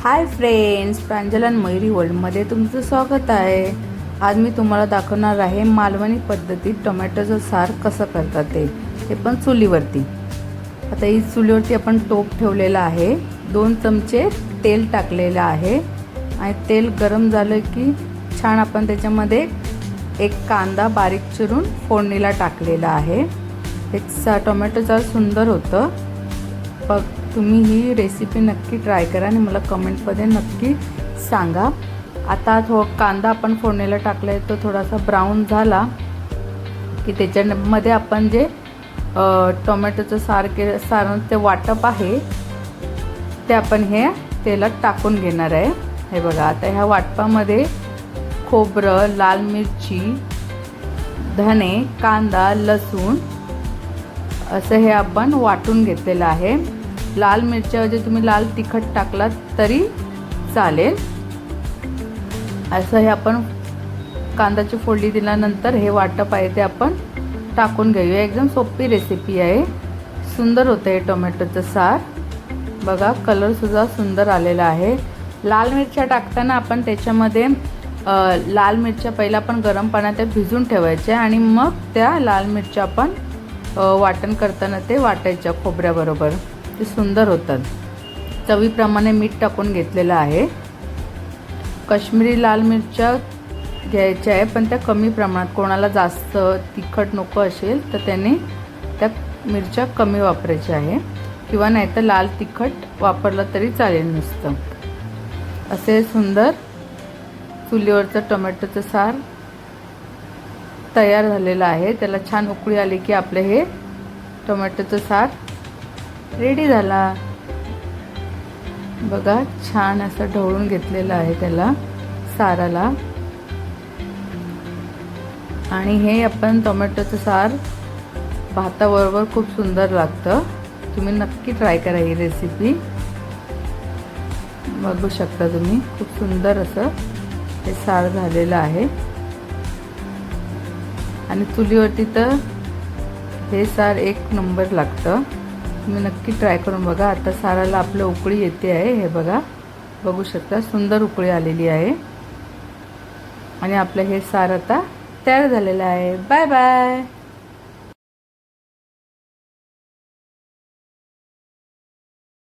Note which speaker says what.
Speaker 1: Hi friends, प्रांजल मयुरी वर्ल्डमध्ये तुमचं स्वागत आहे। आज मी तुम्हाला दाखवणार आहे मालवणी पद्धतीत टोमॅटोचं सार कसं करतात ते पण चुलीवरती। आता ही चुलीवरती आपण टोप ठेवलेला आहे, 2 चमचे तेल टाकलेलं आहे आणि तेल गरम झालं की छान आपण त्याच्यामध्ये एक कांदा बारीक चिरून फोडणीला टाकलेला आहे। एक टोमॅटोचं सुंदर होतं। तुम्ही ही रेसिपी नक्की ट्राय करा आणि मला कमेंटमध्ये नक्की सांगा। आता कांदा आपण फोडणीला टाकलाय तो थोडासा ब्राऊन झाला की त्याच्यामध्ये आपण जे टोमॅटोचं सारण ते वाटप आहे ते आपण हे तेलात टाकून घेणार आहे। हे बघा, आता ह्या वाटपामध्ये खोबरं, लाल मिरची, धने, कांदा, लसूण असं हे आपण वाटून घेतलेलं आहे। लाल मिरच्याऐवजी तुम्ही लाल तिखट टाकलात तरी चालेल। असं हे आपण कांद्याची फोडणी दिल्यानंतर हे वाटप आहे ते आपण टाकून घेऊया। एकदम सोपी रेसिपी आहे, सुंदर होतं हे टोमॅटोचं सार। बघा, कलर सुद्धा सुंदर आलेला आहे। लाल मिरच्या टाकताना आपण त्याच्यामध्ये लाल मिरच्या पहिला आपण गरम पाण्यात भिजून ठेवायच्या आणि मग त्या लाल मिरच्या आपण वाटण करताना ते वाटायच्या खोबऱ्याबरोबर, ते सुंदर होतात। चवीप्रमाणे मीठ टाकून घेतलेलं आहे। काश्मीरी लाल मिरच्या घ्यायच्या आहे पण त्या कमी प्रमाणात, कोणाला जास्त तिखट नको असेल तर त्याने त्या मिरच्या कमी वापरायच्या आहे किंवा नाही तर लाल तिखट वापरलं तरी चालेल नुसतं। असे सुंदर चुलीवरचं टोमॅटोचं सार तयार झालेलं आहे। त्याला छान उकळी आली की आपले हे टोमॅटोचं सार रेडी झाला। बघा, छान असं ढवळून घेतलेलं आहे त्याला साराला। आणि हे आपण टोमॅटोचं सार भाताबरोबर खूप सुंदर लागतं। तुम्ही नक्की ट्राय करा ही रेसिपी। बघू शकता तुम्ही, खूप सुंदर असं हे सार झालेलं आहे। आणि चुलीवरती तर हे सार एक नंबर लागतं। तुम्ही नक्की ट्राय करून बघा। आता साराला आपलं उकळी येते आहे, हे बघा, बघू शकता सुंदर उकळी आलेली आहे आणि आपलं हे सार आता तयार झालेलं आहे। Bye bye.